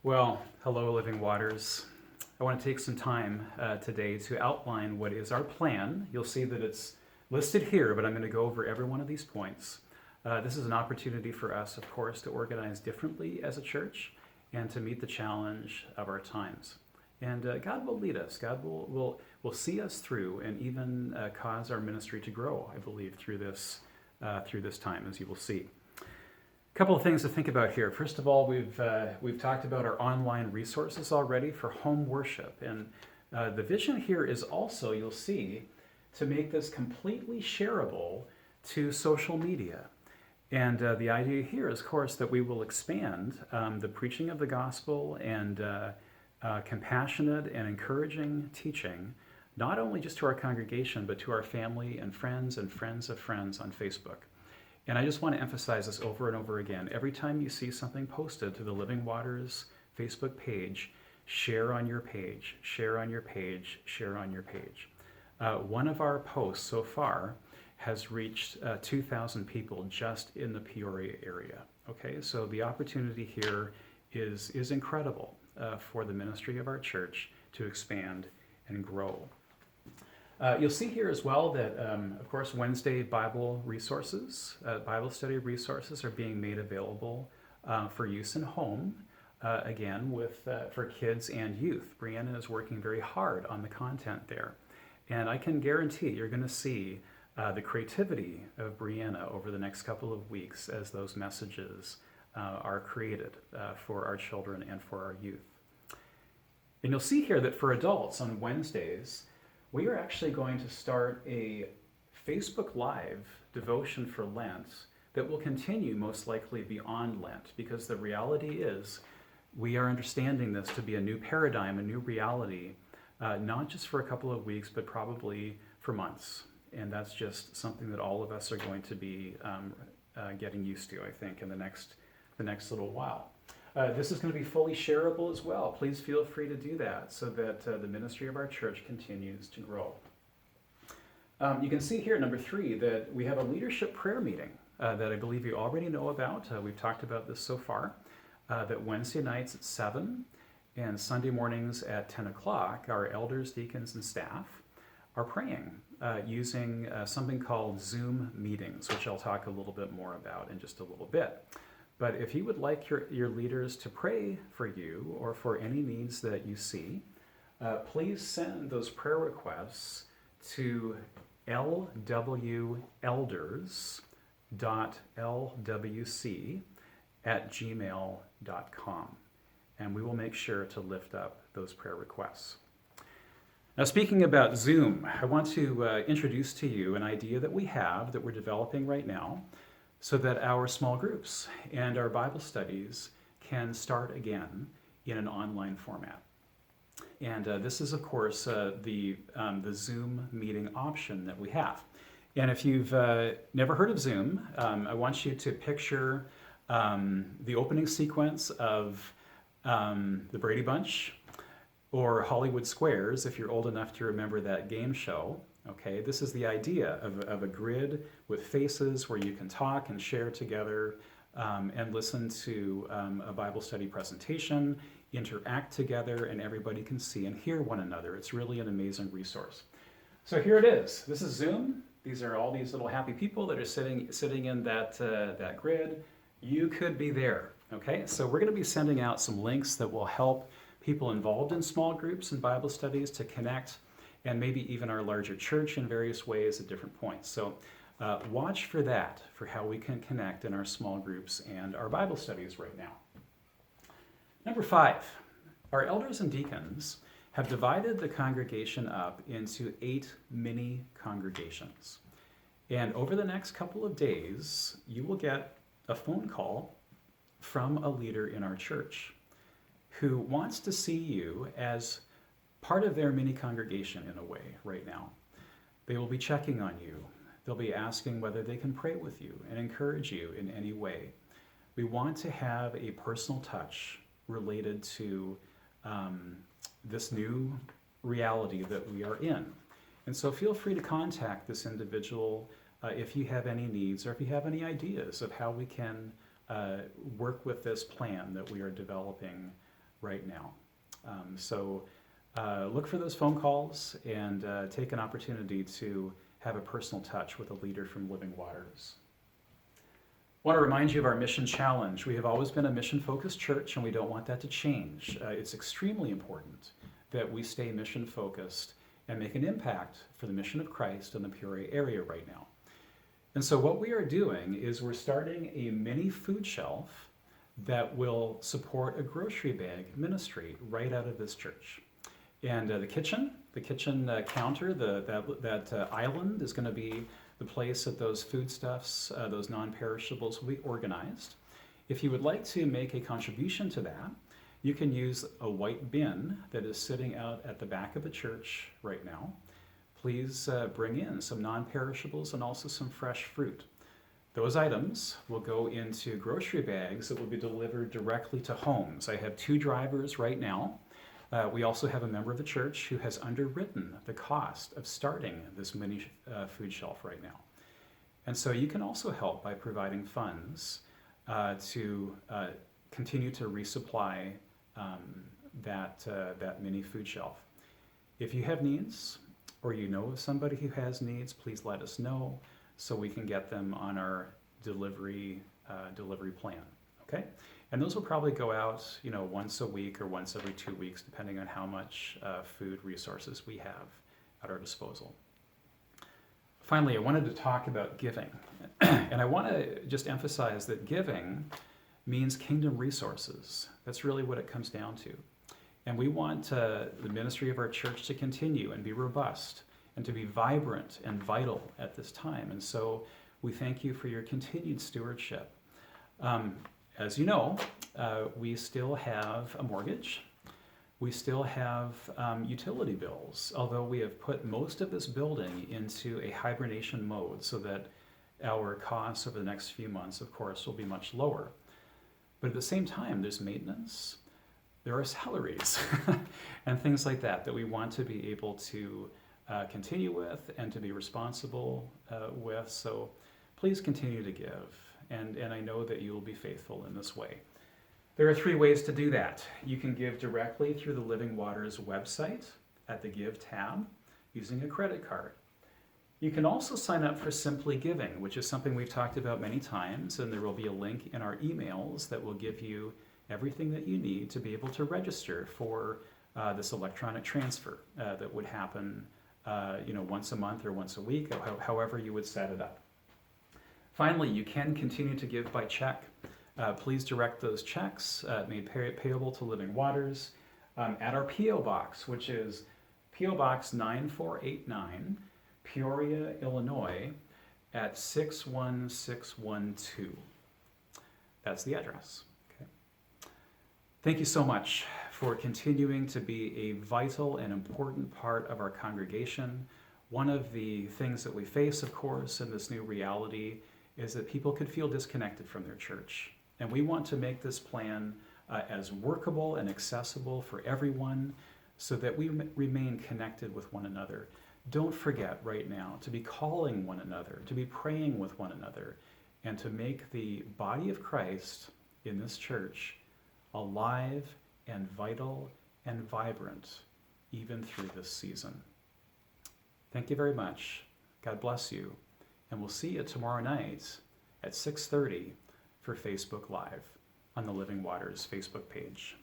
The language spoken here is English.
Well, hello, Living Waters. I want to take some time today to outline what is our plan. You'll see that it's listed here, but I'm going to go over every one of these points. This is an opportunity for us, of course, to organize differently as a church and to meet the challenge of our times. And God will lead us. God will see us through and even cause our ministry to grow, I believe, through this time, as you will see. Couple of things to think about here. First of all, we've talked about our online resources already for home worship, and the vision here is also, you'll see, to make this completely shareable to social media. And the idea here is, of course, that we will expand the preaching of the gospel and compassionate and encouraging teaching, not only just to our congregation, but to our family and friends of friends on Facebook. And I just want to emphasize this over and over again. Every time you see something posted to the Living Waters Facebook page, share on your page, share on your page, share on your page. One of our posts so far has reached 2,000 people just in the Peoria area. Okay, so the opportunity here is incredible for the ministry of our church to expand and grow. You'll see here as well that, of course, Wednesday Bible resources, Bible study resources are being made available for use in home, again, for kids and youth. Brianna is working very hard on the content there. And I can guarantee you're going to see the creativity of Brianna over the next couple of weeks as those messages are created for our children and for our youth. And you'll see here that for adults on Wednesdays, we are actually going to start a Facebook Live devotion for Lent that will continue most likely beyond Lent, because the reality is we are understanding this to be a new paradigm, a new reality, not just for a couple of weeks, but probably for months. And that's just something that all of us are going to be getting used to, I think, in the next little while. This is going to be fully shareable as well. Please feel free to do that so that the ministry of our church continues to grow. You can see here, number 3, that we have a leadership prayer meeting that I believe you already know about. We've talked about this so far, that Wednesday nights at 7 and Sunday mornings at 10 o'clock, our elders, deacons, and staff are praying using something called Zoom meetings, which I'll talk a little bit more about in just a little bit. But if you would like your leaders to pray for you or for any needs that you see, please send those prayer requests to lwelders.lwc@gmail.com, and we will make sure to lift up those prayer requests. Now, speaking about Zoom, I want to introduce to you an idea that we have that we're developing right now, so that our small groups and our Bible studies can start again in an online format. And this is, of course, the Zoom meeting option that we have. And if you've never heard of Zoom, I want you to picture the opening sequence of The Brady Bunch or Hollywood Squares, if you're old enough to remember that game show. Okay, this is the idea of a grid with faces where you can talk and share together and listen to a Bible study presentation, interact together, and everybody can see and hear one another. It's really an amazing resource. So here it is. This is Zoom. These are all these little happy people that are sitting in that grid. You could be there. Okay, so we're going to be sending out some links that will help people involved in small groups and Bible studies to connect, and maybe even our larger church in various ways at different points. So watch for that, for how we can connect in our small groups and our Bible studies right now. Number 5, our elders and deacons have divided the congregation up into 8 mini congregations. And over the next couple of days, you will get a phone call from a leader in our church who wants to see you as part of their mini congregation in a way right now. They will be checking on you. They'll be asking whether they can pray with you and encourage you in any way. We want to have a personal touch related to this new reality that we are in. And so feel free to contact this individual if you have any needs or if you have any ideas of how we can work with this plan that we are developing right now. So look for those phone calls and take an opportunity to have a personal touch with a leader from Living Waters. I want to remind you of our mission challenge. We have always been a mission-focused church, and we don't want that to change. It's extremely important that we stay mission-focused and make an impact for the mission of Christ in the Peoria area right now. And so what we are doing is we're starting a mini food shelf that will support a grocery bag ministry right out of this church. And the kitchen counter, that island is going to be the place that those foodstuffs, those non-perishables will be organized. If you would like to make a contribution to that, you can use a white bin that is sitting out at the back of the church right now. Please bring in some non-perishables and also some fresh fruit. Those items will go into grocery bags that will be delivered directly to homes. I have 2 drivers right now. We also have a member of the church who has underwritten the cost of starting this mini food shelf right now. And so you can also help by providing funds to continue to resupply that mini food shelf. If you have needs, or you know of somebody who has needs, please let us know so we can get them on our delivery plan. Okay? And those will probably go out, once a week or once every 2 weeks, depending on how much food resources we have at our disposal. Finally, I wanted to talk about giving. And I want to just emphasize that giving means kingdom resources. That's really what it comes down to. And we want the ministry of our church to continue and be robust and to be vibrant and vital at this time. And so we thank you for your continued stewardship. As you know, we still have a mortgage. We still have utility bills, although we have put most of this building into a hibernation mode so that our costs over the next few months, of course, will be much lower. But at the same time, there's maintenance, there are salaries, and things like that we want to be able to continue with and to be responsible with. So please continue to give, and I know that you will be faithful in this way. There are 3 ways to do that. You can give directly through the Living Waters website at the Give tab using a credit card. You can also sign up for Simply Giving, which is something we've talked about many times, and there will be a link in our emails that will give you everything that you need to be able to register for this electronic transfer that would happen once a month or once a week, however you would set it up. Finally, you can continue to give by check. Please direct those checks made payable to Living Waters at our P.O. Box, which is P.O. Box 9489, Peoria, Illinois, at 61612. That's the address. Okay. Thank you so much for continuing to be a vital and important part of our congregation. One of the things that we face, of course, in this new reality is that people could feel disconnected from their church. And we want to make this plan as workable and accessible for everyone so that we remain connected with one another. Don't forget right now to be calling one another, to be praying with one another, and to make the body of Christ in this church alive and vital and vibrant even through this season. Thank you very much. God bless you. And we'll see you tomorrow night at 6:30 for Facebook Live on the Living Waters Facebook page.